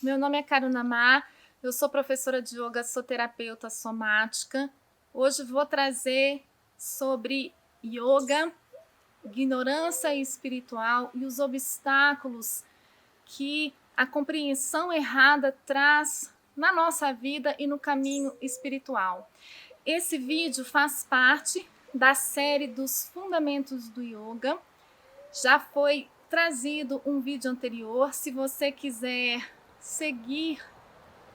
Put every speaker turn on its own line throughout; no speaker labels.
Meu nome é Karuna Ma, eu sou professora de yoga, sou terapeuta somática. Hoje vou trazer sobre yoga, ignorância espiritual e os obstáculos que a compreensão errada traz na nossa vida e no caminho espiritual. Esse vídeo faz parte da série dos Fundamentos do Yoga. Já foi trazido um vídeo anterior. Se você quiser seguir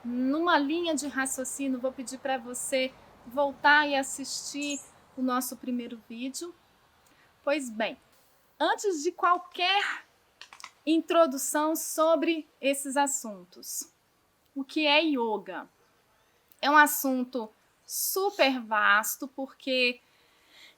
numa linha de raciocínio, vou pedir para você voltar e assistir o nosso primeiro vídeo. Pois bem, antes de qualquer introdução sobre esses assuntos, o que é yoga? É um assunto super vasto, porque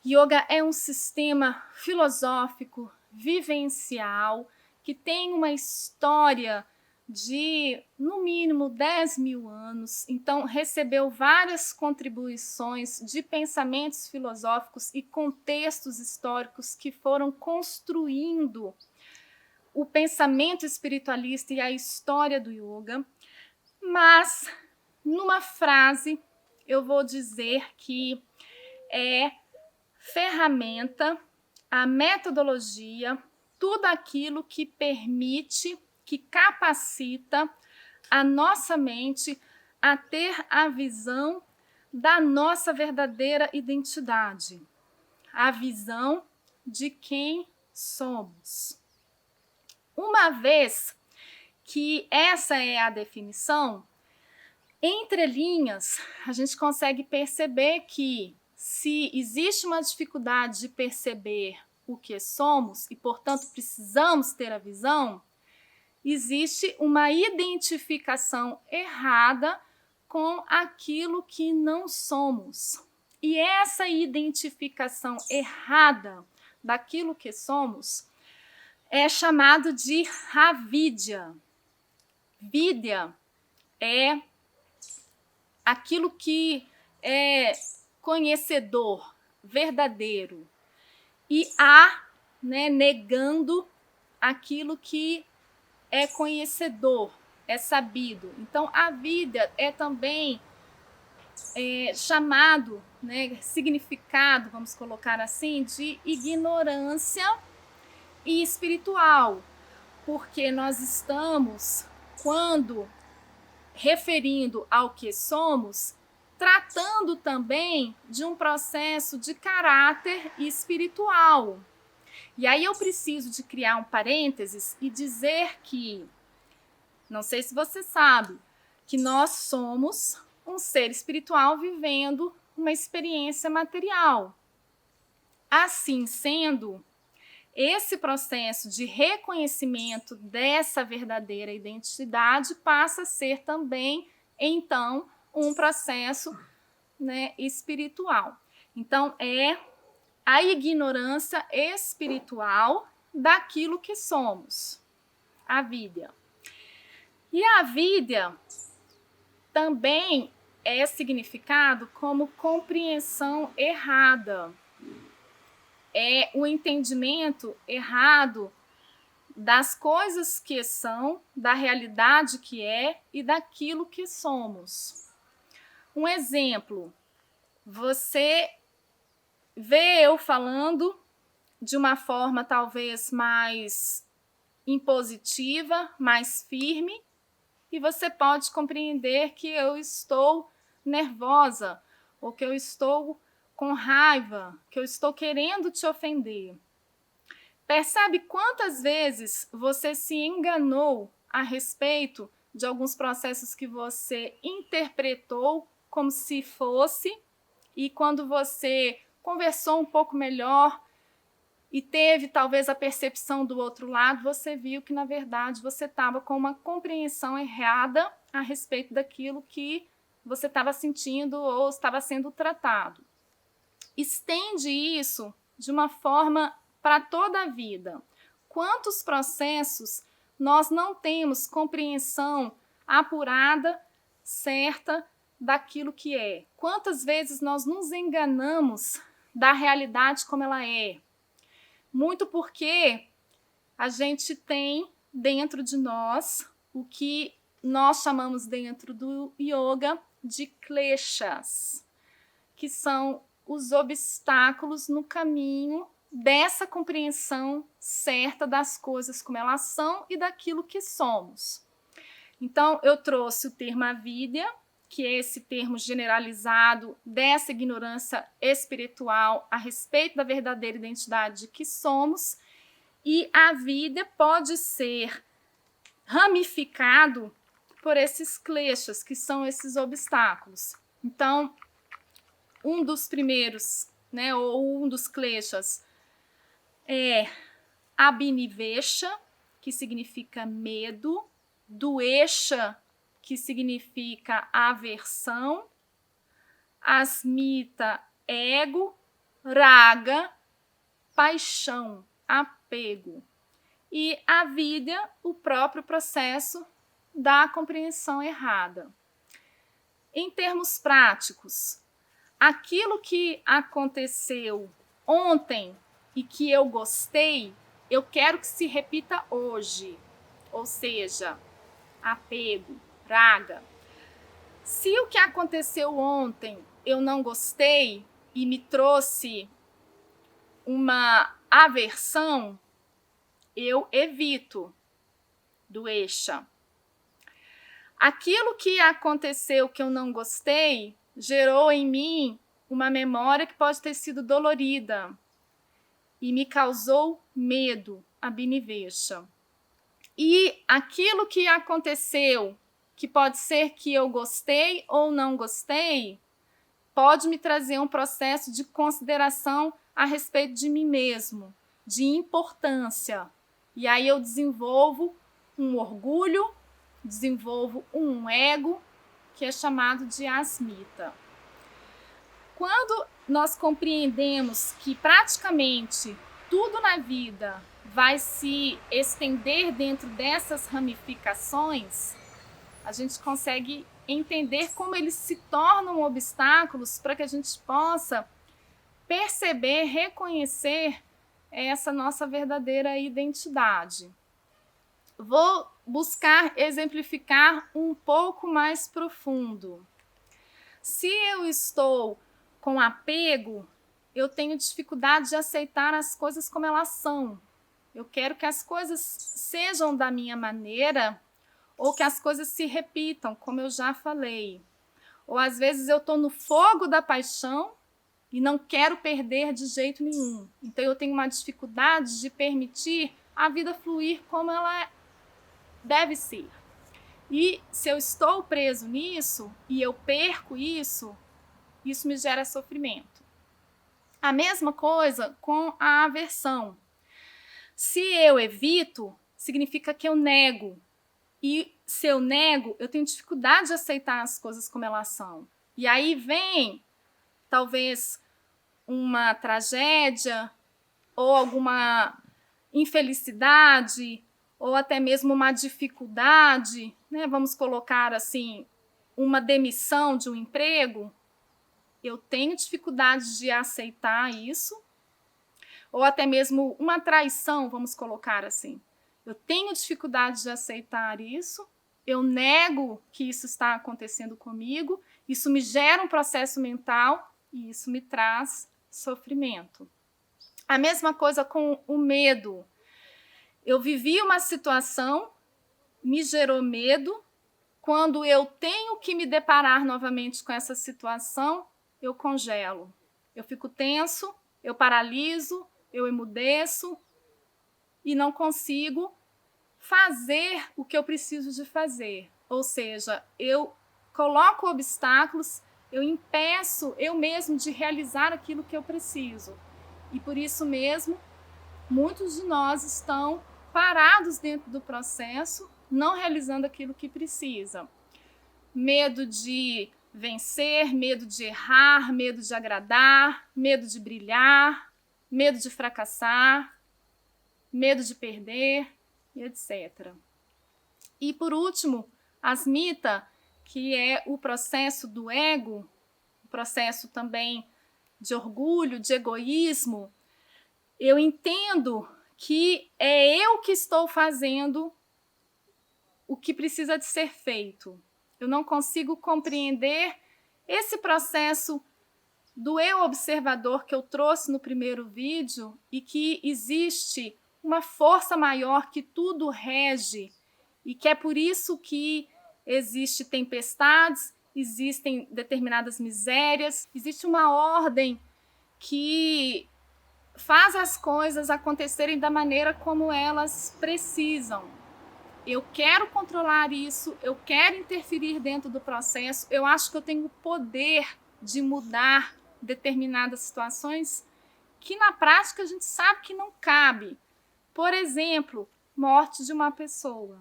yoga é um sistema filosófico, vivencial, que tem uma história de, no mínimo, 10 mil anos. Então, recebeu várias contribuições de pensamentos filosóficos e contextos históricos que foram construindo o pensamento espiritualista e a história do yoga. Mas, numa frase, eu vou dizer que é ferramenta, a metodologia, tudo aquilo que permite, que capacita a nossa mente a ter a visão da nossa verdadeira identidade, a visão de quem somos. Uma vez que essa é a definição, entre linhas, a gente consegue perceber que se existe uma dificuldade de perceber o que somos e, portanto, precisamos ter a visão, existe uma identificação errada com aquilo que não somos. E essa identificação errada daquilo que somos é chamado de avidya. Vidya é aquilo que é conhecedor, verdadeiro, e negando aquilo que é conhecedor, é sabido. Então, a vida é também chamado, significado, vamos colocar assim, de ignorância e espiritual, porque nós estamos, quando referindo ao que somos, tratando também de um processo de caráter espiritual. E aí eu preciso de criar um parênteses e dizer que, não sei se você sabe, que nós somos um ser espiritual vivendo uma experiência material. Assim sendo, esse processo de reconhecimento dessa verdadeira identidade passa a ser também, então, um processo espiritual. Então, é a ignorância espiritual daquilo que somos, a vidya. E a vidya também é significado como compreensão errada. É o entendimento errado das coisas que são, da realidade que é e daquilo que somos. Um exemplo, você vê eu falando de uma forma talvez mais impositiva, mais firme, e você pode compreender que eu estou nervosa, ou que eu estou com raiva, que eu estou querendo te ofender. Percebe quantas vezes você se enganou a respeito de alguns processos que você interpretou como se fosse, e quando você conversou um pouco melhor e teve talvez a percepção do outro lado, você viu que na verdade você estava com uma compreensão errada a respeito daquilo que você estava sentindo ou estava sendo tratado. Estende isso de uma forma para toda a vida. Quantos processos nós não temos compreensão apurada, certa, daquilo que é? Quantas vezes nós nos enganamos da realidade como ela é? Muito porque a gente tem dentro de nós o que nós chamamos dentro do yoga de kleshas, que são os obstáculos no caminho dessa compreensão certa das coisas como elas são e daquilo que somos. Então, eu trouxe o termo avidya, que é esse termo generalizado dessa ignorância espiritual a respeito da verdadeira identidade que somos, e a avidya pode ser ramificado por esses kleshas, que são esses obstáculos. Então, um dos primeiros, ou um dos kleshas é abhinivesha, que significa medo, duesha, que significa aversão, asmita, ego, raga, paixão, apego, e avidya, o próprio processo da compreensão errada. Em termos práticos, aquilo que aconteceu ontem e que eu gostei, eu quero que se repita hoje, ou seja, apego, raga. Se o que aconteceu ontem eu não gostei e me trouxe uma aversão, eu evito, duesha. Aquilo que aconteceu que eu não gostei gerou em mim uma memória que pode ter sido dolorida e me causou medo, abhinivesha. E aquilo que aconteceu, que pode ser que eu gostei ou não gostei, pode me trazer um processo de consideração a respeito de mim mesmo, de importância. E aí eu desenvolvo um orgulho, desenvolvo um ego, que é chamado de asmita. Quando nós compreendemos que praticamente tudo na vida vai se estender dentro dessas ramificações, a gente consegue entender como eles se tornam obstáculos para que a gente possa perceber, reconhecer essa nossa verdadeira identidade. Vou buscar exemplificar um pouco mais profundo. Se eu estou com apego, eu tenho dificuldade de aceitar as coisas como elas são. Eu quero que as coisas sejam da minha maneira ou que as coisas se repitam, como eu já falei. Ou às vezes eu estou no fogo da paixão e não quero perder de jeito nenhum. Então eu tenho uma dificuldade de permitir a vida fluir como ela deve ser. E se eu estou preso nisso e eu perco isso, isso me gera sofrimento. A mesma coisa com a aversão. Se eu evito, significa que eu nego. E se eu nego, eu tenho dificuldade de aceitar as coisas como elas são. E aí vem, talvez, uma tragédia, ou alguma infelicidade, ou até mesmo uma dificuldade, vamos colocar assim, uma demissão de um emprego. Eu tenho dificuldade de aceitar isso, ou até mesmo uma traição, vamos colocar assim. Eu tenho dificuldade de aceitar isso, eu nego que isso está acontecendo comigo, isso me gera um processo mental e isso me traz sofrimento. A mesma coisa com o medo. Eu vivi uma situação, me gerou medo, quando eu tenho que me deparar novamente com essa situação, eu congelo. Eu fico tenso, eu paraliso, eu emudeço e não consigo fazer o que eu preciso de fazer. Ou seja, eu coloco obstáculos, eu impeço eu mesmo de realizar aquilo que eu preciso. E por isso mesmo, muitos de nós estão parados dentro do processo, não realizando aquilo que precisa. Medo de vencer, medo de errar, medo de agradar, medo de brilhar, medo de fracassar, medo de perder, e etc. E por último, asmita, que é o processo do ego, o processo também de orgulho, de egoísmo. Eu entendo que é eu que estou fazendo o que precisa de ser feito. Eu não consigo compreender esse processo do eu observador que eu trouxe no primeiro vídeo e que existe uma força maior que tudo rege e que é por isso que existem tempestades, existem determinadas misérias, existe uma ordem que faz as coisas acontecerem da maneira como elas precisam. Eu quero controlar isso, eu quero interferir dentro do processo, eu acho que eu tenho o poder de mudar determinadas situações que na prática a gente sabe que não cabe. Por exemplo, morte de uma pessoa.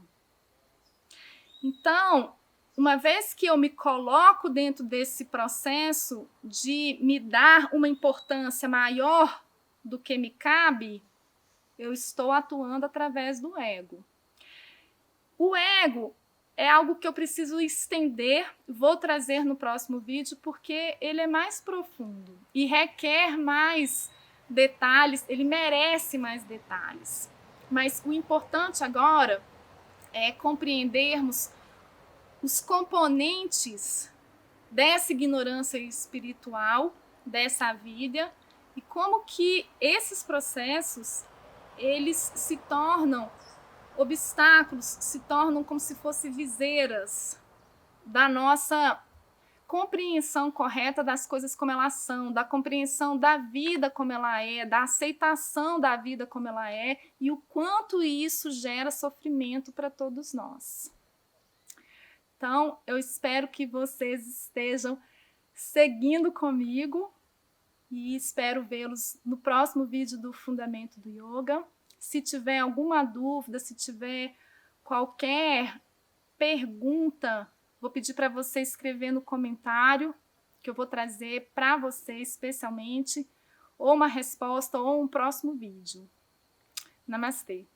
Então, uma vez que eu me coloco dentro desse processo de me dar uma importância maior do que me cabe, eu estou atuando através do ego. O ego é algo que eu preciso estender, vou trazer no próximo vídeo, porque ele é mais profundo e requer mais detalhes, ele merece mais detalhes. Mas o importante agora é compreendermos os componentes dessa ignorância espiritual, dessa vida, e como que esses processos, eles se tornam obstáculos, se tornam como se fossem viseiras da nossa compreensão correta das coisas como elas são, da compreensão da vida como ela é, da aceitação da vida como ela é e o quanto isso gera sofrimento para todos nós. Então, eu espero que vocês estejam seguindo comigo e espero vê-los no próximo vídeo do Fundamento do Yoga. Se tiver alguma dúvida, se tiver qualquer pergunta, vou pedir para você escrever no comentário, que eu vou trazer para você especialmente, ou uma resposta ou um próximo vídeo. Namastê!